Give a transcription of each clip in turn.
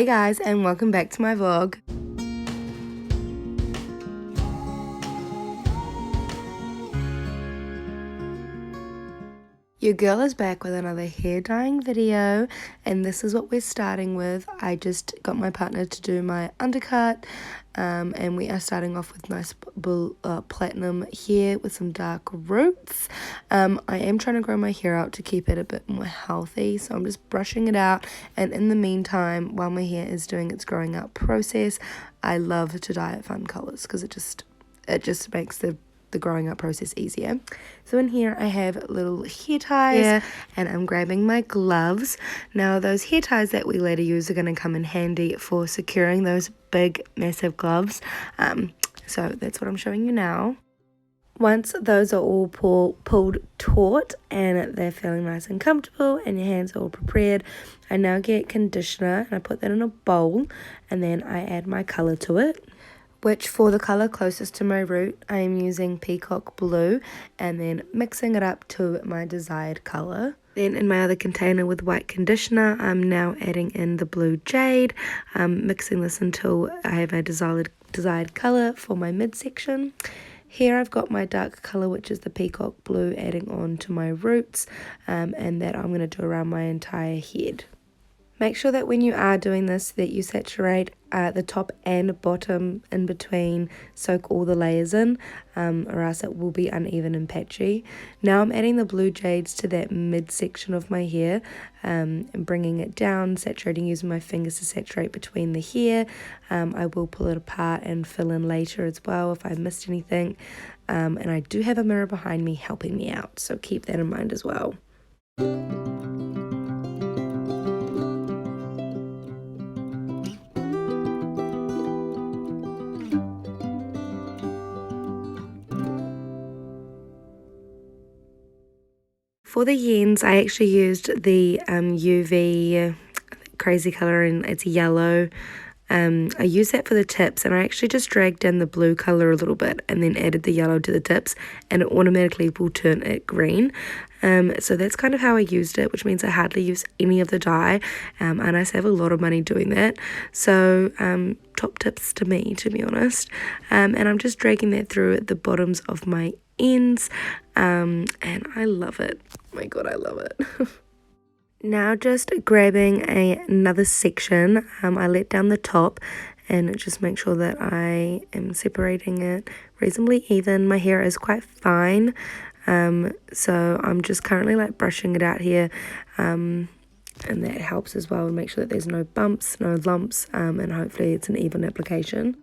Hey guys, and welcome back to my vlog. Your girl is back with another hair dyeing video, and this is what we're starting with. I just got my partner to do my undercut, and we are starting off with nice platinum hair with some dark roots. I am trying to grow my hair out to keep it a bit more healthy, so I'm just brushing it out, and in the meantime, while my hair is doing its growing out process, I love to dye it fun colors because it just makes the growing up process easier. So in here I have little hair ties, and I'm grabbing my gloves. Now those hair ties that we later use are going to come in handy for securing those big massive gloves, so that's what I'm showing you now. Once those are all pulled taut and they're feeling nice and comfortable and your hands are all prepared, I now get conditioner and I put that in a bowl, and then I add my color to it, which for the color closest to my root, I am using Peacock Blue, and then mixing it up to my desired color. Then in my other container with white conditioner, I'm now adding in the blue jade, mixing this until I have a desired color for my midsection. Here I've got my dark color, which is the Peacock Blue, adding on to my roots, and that I'm going to do around my entire head. Make sure that when you are doing this that you saturate the top and bottom in between, soak all the layers in, or else it will be uneven and patchy. Now I'm adding the blue jades to that midsection of my hair, and bringing it down, saturating, using my fingers to saturate between the hair. I will pull it apart and fill in later as well if I missed anything, and I do have a mirror behind me helping me out, so keep that in mind as well. For the yens, I actually used the UV crazy color, and it's yellow. I used that for the tips, and I actually just dragged in the blue color a little bit and then added the yellow to the tips, and it automatically will turn it green. So that's kind of how I used it, which means I hardly use any of the dye, and I save a lot of money doing that. So top tips to me, to be honest. And I'm just dragging that through at the bottoms of my ends, and I love it. Oh my god, I love it. Now just grabbing another section, I let down the top and just make sure that I am separating it reasonably even. My hair is quite fine, so I'm just currently like brushing it out here, and that helps as well to make sure that there's no bumps, no lumps, and hopefully it's an even application.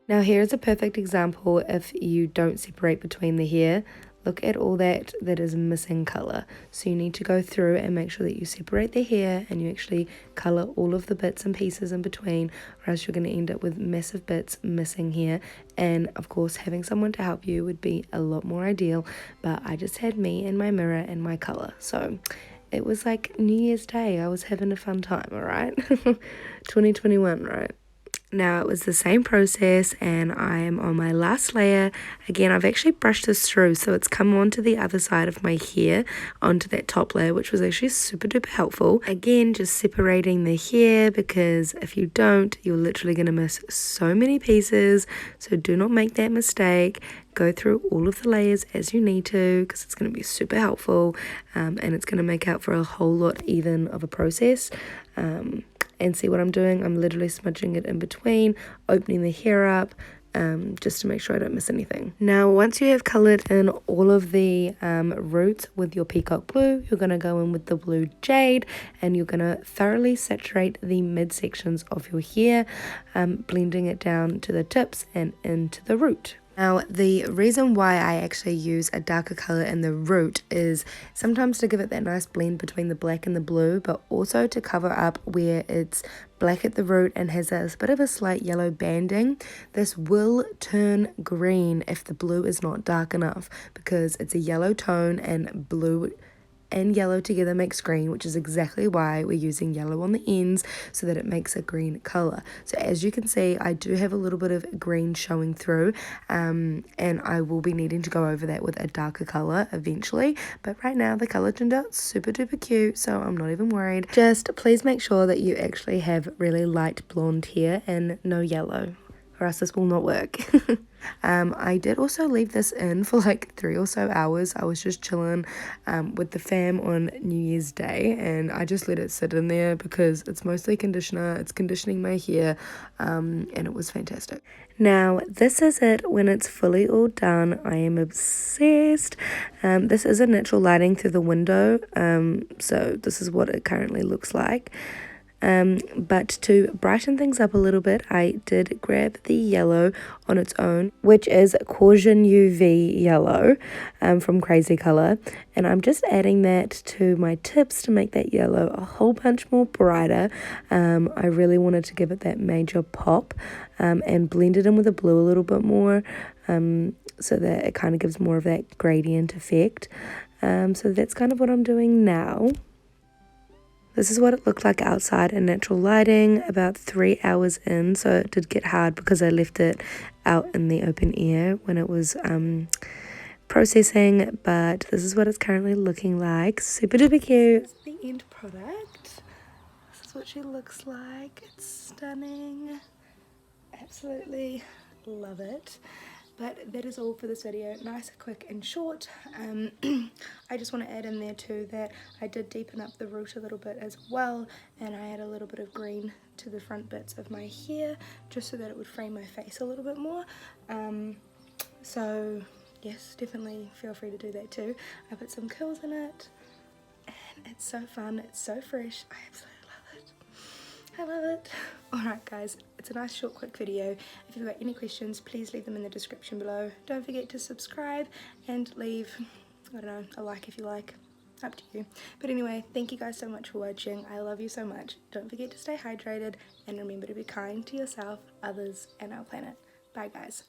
Now here's a perfect example if you don't separate between the hair. Look at all that is missing color. So you need to go through and make sure that you separate the hair and you actually color all of the bits and pieces in between, or else you're going to end up with massive bits missing here. And of course having someone to help you would be a lot more ideal, but I just had me and my mirror and my color. So it was like New Year's Day. I was having a fun time, alright? 2021, right? Now it was the same process, and I am on my last layer. Again, I've actually brushed this through, so it's come onto the other side of my hair, onto that top layer, which was actually super duper helpful. Again, just separating the hair, because if you don't, you're literally going to miss so many pieces. So do not make that mistake. Go through all of the layers as you need to, because it's going to be super helpful, and it's going to make out for a whole lot even of a process. And see what I'm doing? I'm literally smudging it in between, opening the hair up, just to make sure I don't miss anything. Now, once you have colored in all of the roots with your Peacock Blue, you're going to go in with the blue jade, and you're going to thoroughly saturate the midsections of your hair, blending it down to the tips and into the root. Now, the reason why I actually use a darker color in the root is sometimes to give it that nice blend between the black and the blue, but also to cover up where it's black at the root and has a bit of a slight yellow banding. This will turn green if the blue is not dark enough, because it's a yellow tone and blue and yellow together makes green, which is exactly why we're using yellow on the ends so that it makes a green color. So as you can see, I do have a little bit of green showing through, and I will be needing to go over that with a darker color eventually, but right now the color turned out super duper cute, so I'm not even worried. Just please make sure that you actually have really light blonde hair and no yellow, or else this will not work. I did also leave this in for like 3 or so hours. I was just chilling with the fam on New Year's Day, and I just let it sit in there because it's mostly conditioner, it's conditioning my hair, and it was fantastic. Now this is it when it's fully all done. I am obsessed. This is a natural lighting through the window, so this is what it currently looks like. But to brighten things up a little bit, I did grab the yellow on its own, which is Caution UV yellow from Crazy Color, and I'm just adding that to my tips to make that yellow a whole bunch more brighter. I really wanted to give it that major pop, and blend it in with the blue a little bit more, so that it kind of gives more of that gradient effect. So that's kind of what I'm doing now. This is what it looked like outside in natural lighting about 3 hours in, so it did get hard because I left it out in the open air when it was processing, but this is what it's currently looking like. Super duper cute. This is the end product. This is what she looks like. It's stunning. Absolutely love it. But that is all for this video. Nice, quick and short. I just want to add in there too that I did deepen up the root a little bit as well, and I add a little bit of green to the front bits of my hair just so that it would frame my face a little bit more. So yes, definitely feel free to do that too. I put some curls in it and it's so fun, it's so fresh. I absolutely love it. I love it. Alright guys, it's a nice short quick video. If you've got any questions, please leave them in the description below. Don't forget to subscribe and leave, I don't know, a like if you like. Up to you. But anyway, thank you guys so much for watching. I love you so much. Don't forget to stay hydrated and remember to be kind to yourself, others, and our planet. Bye guys.